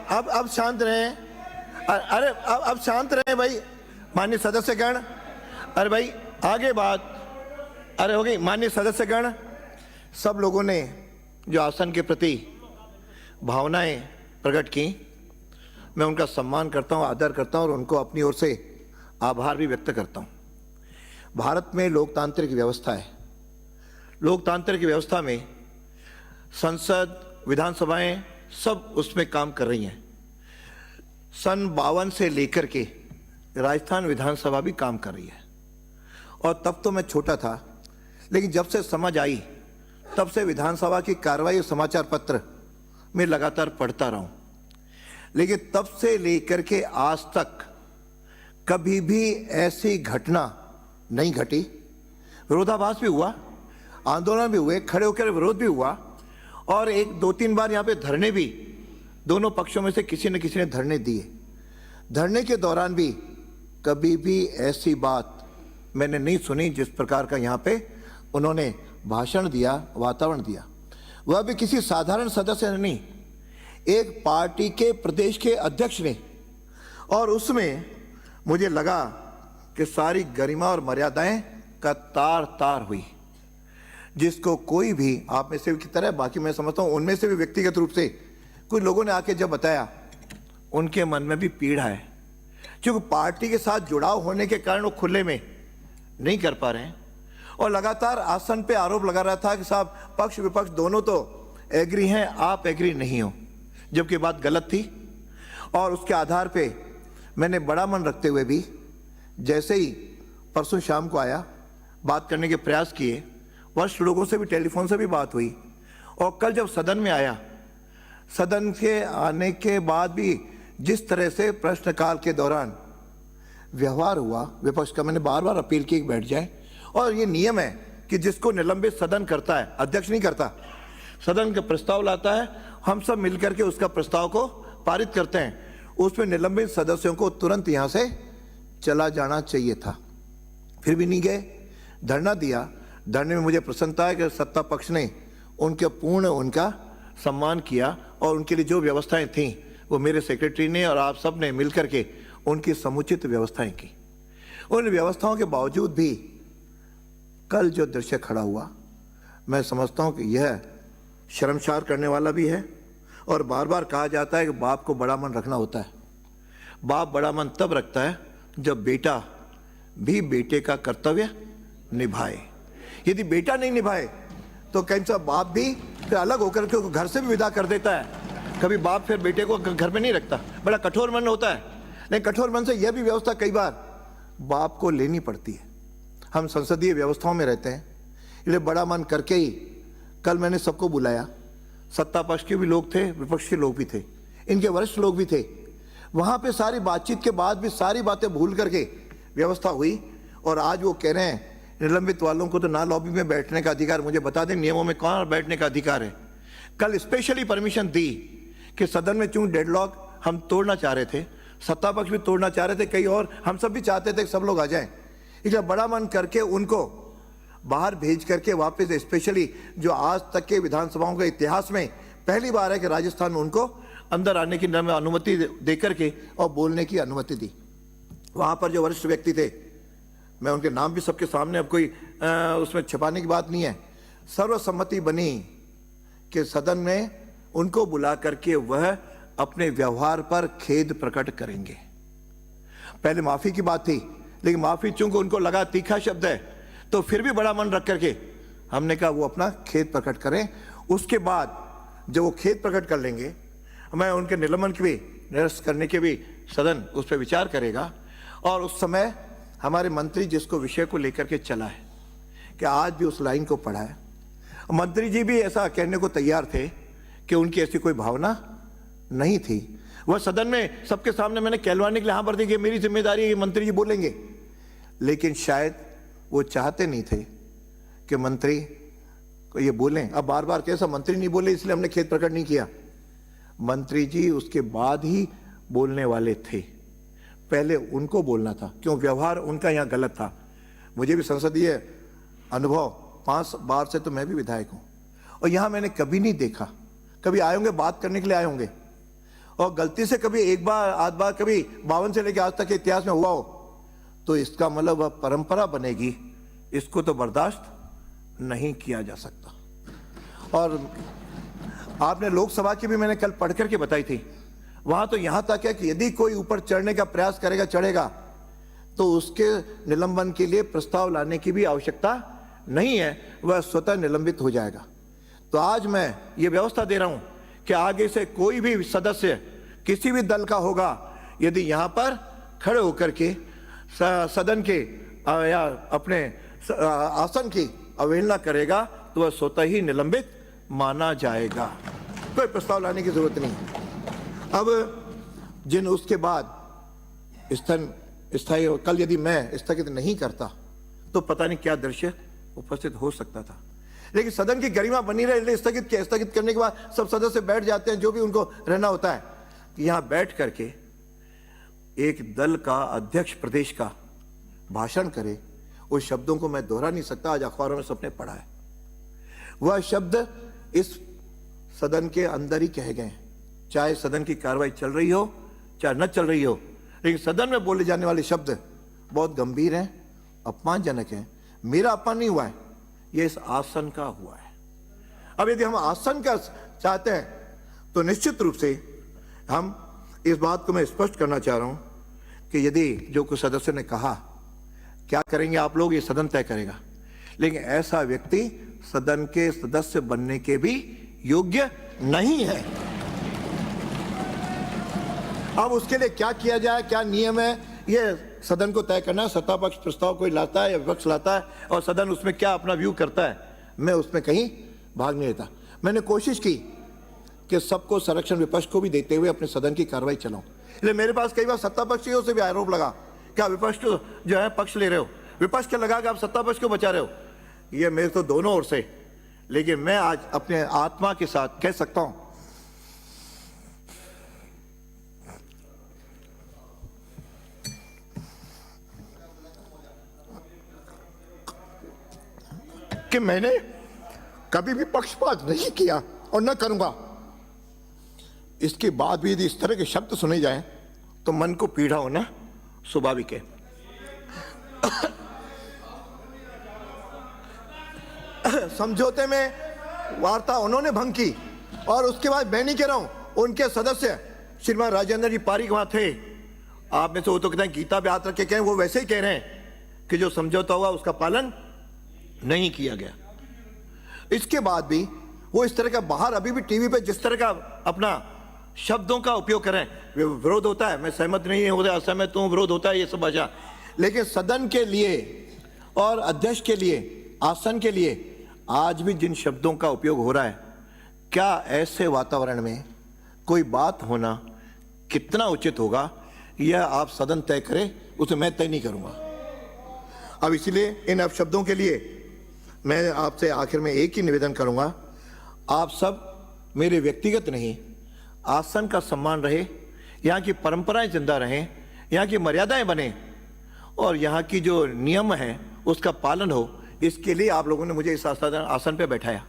अब शांत रहें। अरे अब शांत रहें भाई, माननीय सदस्यगण। अरे भाई आगे बात, अरे हो गई। माननीय सदस्यगण, सब लोगों ने जो आसन के प्रति भावनाएं प्रकट की, मैं उनका सम्मान करता हूं, आदर करता हूं और उनको अपनी ओर से आभार भी व्यक्त करता हूं। भारत में लोकतांत्रिक व्यवस्था है। लोकतांत्रिक व्यवस्था में संसद, विधानसभाएं सब उसमें काम कर रही हैं। सन 52 से लेकर के राजस्थान विधानसभा भी काम कर रही है। और तब तो मैं छोटा था, लेकिन जब से समझ आई तब से विधानसभा की कार्रवाई समाचार पत्र में लगातार पढ़ता रहा हूं। लेकिन तब से लेकर के आज तक कभी भी ऐसी घटना नहीं घटी। विरोधाभास भी हुआ, आंदोलन भी हुए, खड़े होकर विरोध भी हुआ और एक दो तीन बार यहाँ पे धरने भी, दोनों पक्षों में से किसी न किसी ने धरने दिए। धरने के दौरान भी कभी भी ऐसी बात मैंने नहीं सुनी जिस प्रकार का यहाँ पे उन्होंने भाषण दिया, वातावरण दिया। वह भी किसी साधारण सदस्य ने नहीं, एक पार्टी के प्रदेश के अध्यक्ष ने। और उसमें मुझे लगा कि सारी गरिमा और मर्यादाएं का तार तार हुई, जिसको कोई भी आप में से की तरह, बाकी मैं समझता हूं उनमें से भी व्यक्तिगत रूप से कुछ लोगों ने आके जब बताया, उनके मन में भी पीड़ा है, क्योंकि पार्टी के साथ जुड़ाव होने के कारण वो खुले में नहीं कर पा रहे हैं। और लगातार आसन पे आरोप लगा रहा था कि साहब पक्ष विपक्ष दोनों तो एग्री हैं, आप एग्री नहीं हो, जबकि बात गलत थी। और उसके आधार पे मैंने बड़ा मन रखते हुए भी जैसे ही परसों शाम को आया, बात करने के प्रयास किए, वरिष्ठ लोगों से भी टेलीफोन से भी बात हुई। और कल जब सदन में आया, सदन के आने के बाद भी जिस तरह से प्रश्नकाल के दौरान व्यवहार हुआ विपक्ष का, मैंने बार बार अपील की कि बैठ जाए। और ये नियम है कि जिसको निलंबित सदन करता है, अध्यक्ष नहीं करता, सदन का प्रस्ताव लाता है, हम सब मिलकर के उसका प्रस्ताव को पारित करते हैं। उसमें निलंबित सदस्यों को तुरंत यहां से चला जाना चाहिए था, फिर भी नहीं गए, धरना दिया। धरने में मुझे प्रसन्नता है कि सत्ता पक्ष ने उनके पूर्ण उनका सम्मान किया और उनके लिए जो व्यवस्थाएं थीं वो मेरे सेक्रेटरी ने और आप सब ने मिलकर के उनकी समुचित व्यवस्थाएं की। उन व्यवस्थाओं के बावजूद भी कल जो दृश्य खड़ा हुआ, मैं समझता हूं कि यह शर्मसार करने वाला भी है। और बार बार कहा जाता है कि बाप को बड़ा मन रखना होता है। बाप बड़ा मन तब रखता है जब बेटा भी बेटे का कर्तव्य निभाए। यदि बेटा नहीं निभाए तो कहीं सा बाप भी फिर अलग होकर के घर से भी विदा कर देता है। कभी बाप फिर बेटे को घर में नहीं रखता, बड़ा कठोर मन होता है। लेकिन कठोर मन से यह भी व्यवस्था कई बार बाप को लेनी पड़ती है। हम संसदीय व्यवस्थाओं में रहते हैं, इसलिए बड़ा मन करके ही कल मैंने सबको बुलाया। सत्ता पक्ष के भी लोग थे, विपक्ष के लोग भी थे, इनके वरिष्ठ लोग भी थे। वहां पे सारी बातचीत के बाद भी सारी बातें भूल करके व्यवस्था हुई। और आज वो कह रहे हैं निलंबित वालों को तो ना लॉबी में बैठने का अधिकार। मुझे बता दें नियमों में कहाँ बैठने का अधिकार है। कल स्पेशली परमिशन दी कि सदन में चूंकि डेडलॉक हम तोड़ना चाह रहे थे, सत्ता पक्ष भी तोड़ना चाह रहे थे, कई और हम सब भी चाहते थे कि सब लोग आ जाएं, इसलिए बड़ा मन करके उनको बाहर भेज करके वापस, स्पेशली जो आज तक के विधानसभाओं के इतिहास में पहली बार है कि राजस्थान में उनको अंदर आने की अनुमति दे करके और बोलने की अनुमति दी। वहां पर जो वरिष्ठ व्यक्ति थे, मैं उनके नाम भी सबके सामने, अब कोई उसमें छिपाने की बात नहीं है, सर्वसम्मति बनी कि सदन में उनको बुला करके वह अपने व्यवहार पर खेद प्रकट करेंगे। पहले माफी की बात थी, लेकिन माफी चूंकि उनको लगा तीखा शब्द है, तो फिर भी बड़ा मन रख करके हमने कहा वो अपना खेद प्रकट करें। उसके बाद जब वो खेद प्रकट कर लेंगे, मैं उनके निलंबन की भी, निरस्त करने के भी सदन उस पर विचार करेगा। और उस समय हमारे मंत्री जिसको विषय को लेकर के चला है कि आज भी उस लाइन को पढ़ा है, मंत्री जी भी ऐसा कहने को तैयार थे कि उनकी ऐसी कोई भावना नहीं थी। वह सदन में सबके सामने मैंने कहलवाने के लिए हाँ भर दी कि मेरी जिम्मेदारी है, मंत्री जी बोलेंगे। लेकिन शायद वो चाहते नहीं थे कि मंत्री को ये बोलें। अब बार बार कैसा मंत्री नहीं बोले इसलिए हमने खेद प्रकट नहीं किया। मंत्री जी उसके बाद ही बोलने वाले थे, पहले उनको बोलना था, क्यों व्यवहार उनका यहाँ गलत था। मुझे भी संसदीय अनुभव 5 बार से, तो मैं भी विधायक हूँ और यहाँ मैंने कभी नहीं देखा, कभी आए होंगे बात करने के लिए आए होंगे और गलती से कभी एक बार आध बार कभी 52 से लेकर आज तक के इतिहास में हुआ हो तो इसका मतलब वह परंपरा बनेगी, इसको तो बर्दाश्त नहीं किया जा सकता। और आपने लोकसभा की भी मैंने कल पढ़ करके बताई थी, वहां तो यहां तक है कि यदि कोई ऊपर चढ़ने का प्रयास करेगा, चढ़ेगा, तो उसके निलंबन के लिए प्रस्ताव लाने की भी आवश्यकता नहीं है, वह स्वतः निलंबित हो जाएगा। तो आज मैं ये व्यवस्था दे रहा हूं कि आगे से कोई भी सदस्य किसी भी दल का होगा, यदि यहां पर खड़े होकर के सदन के या अपने आसन की अवहेलना करेगा तो वह स्वतः ही निलंबित माना जाएगा, कोई प्रस्ताव लाने की जरूरत नहीं। अब जिन उसके बाद स्थायी कल यदि मैं स्थगित नहीं करता तो पता नहीं क्या दृश्य उपस्थित हो सकता था, लेकिन सदन की गरिमा बनी रहे। स्थगित करने के बाद सब सदस्य बैठ जाते हैं, जो भी उनको रहना होता है। यहां बैठ करके एक दल का अध्यक्ष प्रदेश का भाषण करे, उस शब्दों को मैं दोहरा नहीं सकता, आज अखबारों में सबने पढ़ा है। वह शब्द इस सदन के अंदर ही कहे गए, चाहे सदन की कार्रवाई चल रही हो चाहे न चल रही हो, लेकिन सदन में बोले जाने वाले शब्द बहुत गंभीर हैं, अपमानजनक हैं। मेरा अपमान नहीं हुआ है, यह इस आसन का हुआ है। अब यदि हम आसन का चाहते हैं तो निश्चित रूप से हम इस बात को मैं स्पष्ट करना चाह रहा हूं कि यदि जो कुछ सदस्य ने कहा, क्या करेंगे आप लोग, ये सदन तय करेगा, लेकिन ऐसा व्यक्ति सदन के सदस्य बनने के भी योग्य नहीं है। अब उसके लिए क्या किया जाए, क्या नियम है, ये सदन को तय करना है। सत्ता पक्ष प्रस्ताव कोई लाता है या विपक्ष लाता है और सदन उसमें क्या अपना व्यू करता है, मैं उसमें कहीं भाग नहीं लेता। मैंने कोशिश की कि सबको संरक्षण विपक्ष को भी देते हुए अपने सदन की कार्रवाई चलाऊं, इसलिए मेरे पास कई बार सत्ता पक्षियों से भी आरोप लगा, क्या विपक्ष को जो है पक्ष ले रहे हो, विपक्ष क्या लगा कि आप सत्ता पक्ष को बचा रहे हो। ये मेरे तो दोनों ओर से, लेकिन मैं आज अपने आत्मा के साथ कह सकता हूं कि मैंने कभी भी पक्षपात नहीं किया और न करूंगा। इसके बाद भी यदि इस तरह के शब्द सुने जाएं तो मन को पीड़ा होना स्वाभाविक है। समझौते में वार्ता उन्होंने भंग की और उसके बाद मैं नहीं कह रहा हूं, उनके सदस्य श्रीमान राजेंद्र जी पारिक वहां थे, आप में से वो तो कहते हैं गीता पे हाथ रख के कहें, वो वैसे ही कह रहे हैं कि जो समझौता हुआ उसका पालन नहीं किया गया। इसके बाद भी वो इस तरह का बाहर अभी भी टीवी पे जिस तरह का अपना शब्दों का उपयोग करें, विरोध होता है, मैं सहमत नहीं होता, असहमत हूं, विरोध होता है, ये सब भाषा, लेकिन सदन के लिए और अध्यक्ष के लिए, आसन के लिए आज भी जिन शब्दों का उपयोग हो रहा है, क्या ऐसे वातावरण में कोई बात होना कितना उचित होगा, यह आप सदन तय करें, उसे मैं तय नहीं करूंगा। अब इसलिए इन अपशब्दों के लिए मैं आपसे आखिर में एक ही निवेदन करूंगा, आप सब मेरे व्यक्तिगत नहीं, आसन का सम्मान रहे, यहाँ की परंपराएं जिंदा रहें, यहाँ की मर्यादाएं बने और यहाँ की जो नियम है उसका पालन हो, इसके लिए आप लोगों ने मुझे इस आसन पे बैठाया।